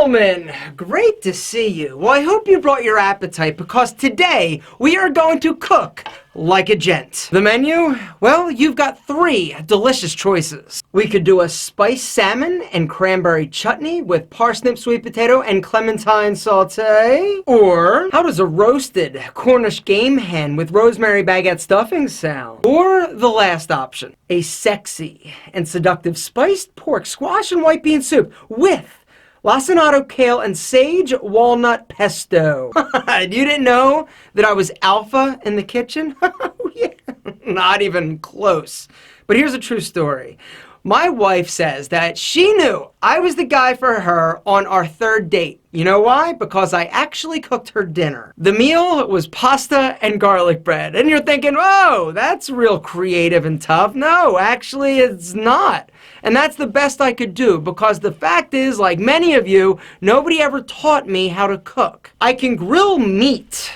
Gentlemen, great to see you. Well, I hope you brought your appetite because today we are going to cook like a gent. The menu? Well, you've got 3 delicious choices. We could do a spiced salmon and cranberry chutney with parsnip, sweet potato, and clementine saute. Or how does a roasted Cornish game hen with rosemary baguette stuffing sound? Or the last option, a sexy and seductive spiced pork squash and white bean soup with lacinato, kale, and sage-walnut pesto. You didn't know that I was alpha in the kitchen? Yeah. Not even close. But here's a true story. My wife says that she knew I was the guy for her on our 3rd date. You know why? Because I actually cooked her dinner. The meal was pasta and garlic bread. And you're thinking, oh, that's real creative and tough. No, actually it's not. And that's the best I could do because the fact is, like many of you, nobody ever taught me how to cook. I can grill meat,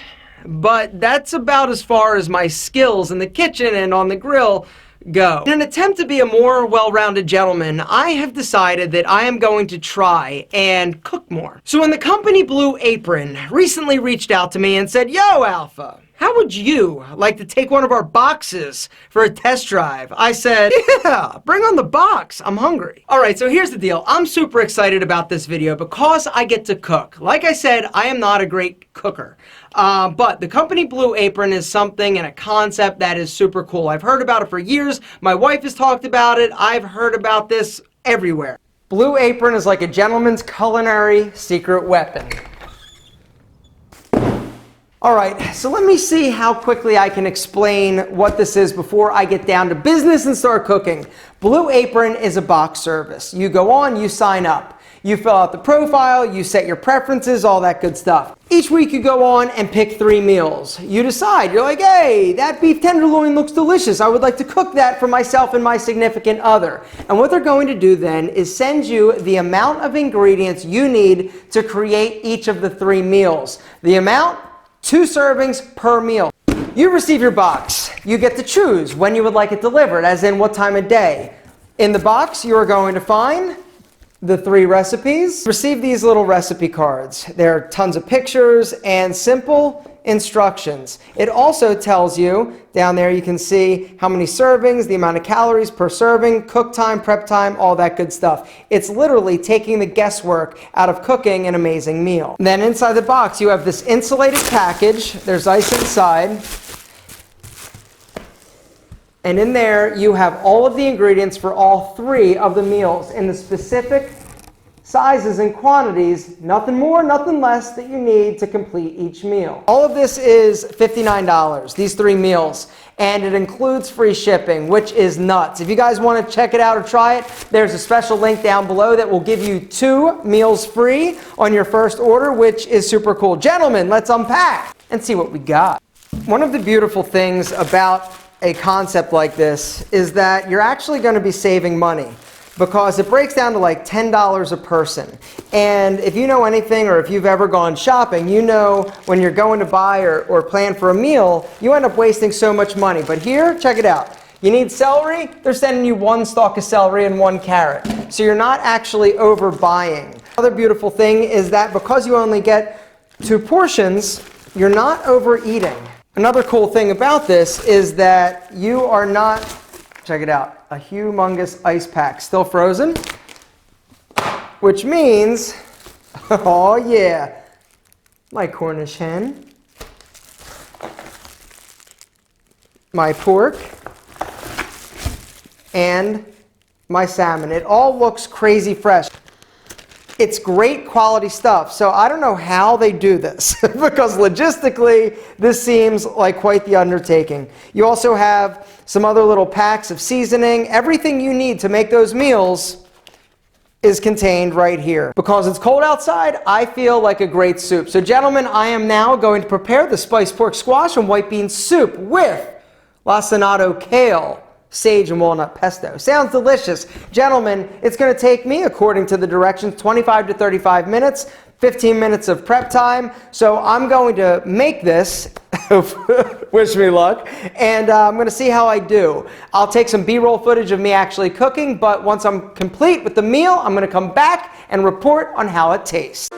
but that's about as far as my skills in the kitchen and on the grill go. In an attempt to be a more well-rounded gentleman, I have decided that I am going to try and cook more. So when the company Blue Apron recently reached out to me and said, "Yo, Alpha, how would you like to take one of our boxes for a test drive?" I said, yeah, bring on the box. I'm hungry. All right, so here's the deal. I'm super excited about this video because I get to cook. Like I said, I am not a great cooker. But the company Blue Apron is something and a concept that is super cool. I've heard about it for years. My wife has talked about it. I've heard about this everywhere. Blue Apron is like a gentleman's culinary secret weapon. All right, so let me see how quickly I can explain what this is before I get down to business and start cooking. Blue Apron is a box service. You go on, you sign up. You fill out the profile, you set your preferences, all that good stuff. Each week you go on and pick 3 meals. You decide, you're like, hey, that beef tenderloin looks delicious. I would like to cook that for myself and my significant other. And what they're going to do then is send you the amount of ingredients you need to create each of the 3 meals. The amount, 2 servings per meal. You receive your box. You get to choose when you would like it delivered, as in what time of day. In the box, you are going to find the 3 recipes. Receive these little recipe cards. There are tons of pictures and simple instructions. It also tells you, down there you can see how many servings, the amount of calories per serving, cook time, prep time, all that good stuff. It's literally taking the guesswork out of cooking an amazing meal. Then inside the box you have this insulated package. There's ice inside. And in there you have all of the ingredients for all 3 of the meals in the specific sizes and quantities, nothing more, nothing less, that you need to complete each meal. All of this is $59, these 3 meals, and it includes free shipping, which is nuts. If you guys want to check it out or try it, there's a special link down below that will give you 2 meals free on your first order, which is super cool. Gentlemen, let's unpack and see what we got. One of the beautiful things about a concept like this is that you're actually going to be saving money because it breaks down to like $10 a person. And if you know anything, or if you've ever gone shopping, you know when you're going to buy or plan for a meal, you end up wasting so much money. But here, check it out. You need celery, they're sending you 1 stalk of celery and 1 carrot. So you're not actually overbuying. Another beautiful thing is that because you only get 2 portions, you're not overeating. Another cool thing about this is that you are not, check it out, a humongous ice pack, still frozen, which means, oh yeah, my Cornish hen, my pork, and my salmon. It all looks crazy fresh. It's great quality stuff, so I don't know how they do this because logistically this seems like quite the undertaking. You also have some other little packs of seasoning. Everything you need to make those meals is contained right here. Because it's cold outside, I feel like a great soup. So gentlemen, I am now going to prepare the spiced pork squash and white bean soup with lacinato, kale, sage and walnut pesto. Sounds delicious. Gentlemen, it's going to take me, according to the directions, 25 to 35 minutes. 15 minutes of prep time. So I'm going to make this, wish me luck, and I'm going to see how I do. I'll take some B-roll footage of me actually cooking, but once I'm complete with the meal, I'm going to come back and report on how it tastes.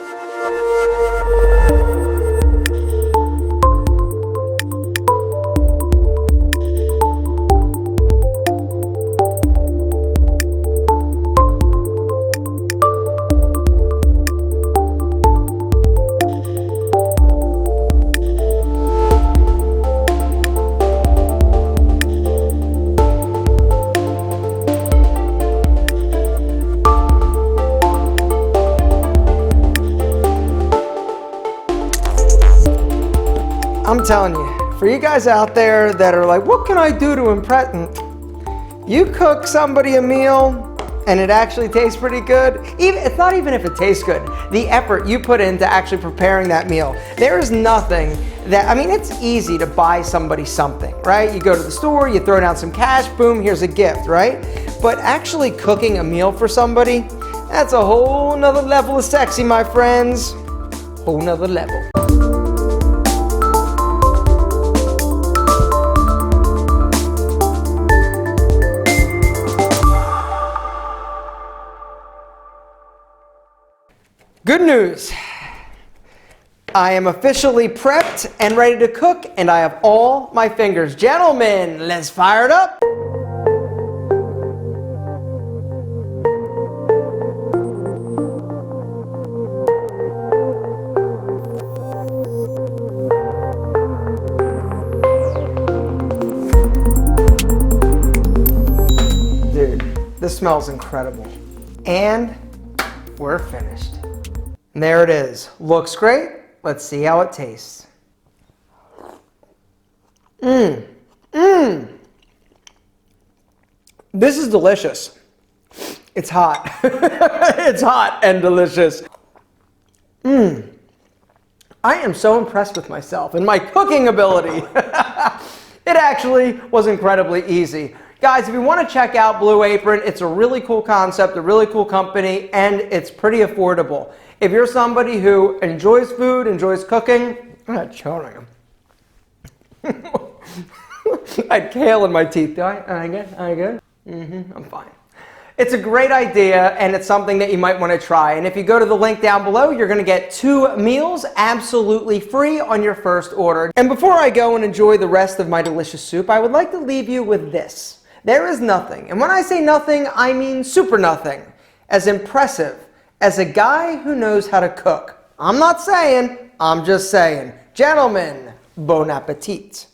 I'm telling you, for you guys out there that are like, what can I do to impress? You cook somebody a meal and it actually tastes pretty good. It's not even if it tastes good. The effort you put into actually preparing that meal. There is nothing that, I mean, it's easy to buy somebody something, right? You go to the store, you throw down some cash, boom, here's a gift, right? But actually cooking a meal for somebody, that's a whole nother level of sexy, my friends. Whole nother level. Good news, I am officially prepped and ready to cook, and I have all my fingers. Gentlemen, let's fire it up. Dude, this smells incredible. And we're finished. And there it is. Looks great. Let's see how it tastes. This is delicious. It's hot. It's hot and delicious. I am so impressed with myself and my cooking ability. It actually was incredibly easy. Guys, if you want to check out Blue Apron, it's a really cool concept, a really cool company, and it's pretty affordable. If you're somebody who enjoys food, enjoys cooking, I'm not chowing them. I had kale in my teeth. Am I good? Am I good? I'm fine. It's a great idea, and it's something that you might want to try. And if you go to the link down below, you're going to get 2 meals absolutely free on your first order. And before I go and enjoy the rest of my delicious soup, I would like to leave you with this. There is nothing, and when I say nothing, I mean super nothing, as impressive as a guy who knows how to cook. I'm not saying, I'm just saying. Gentlemen, bon appetit.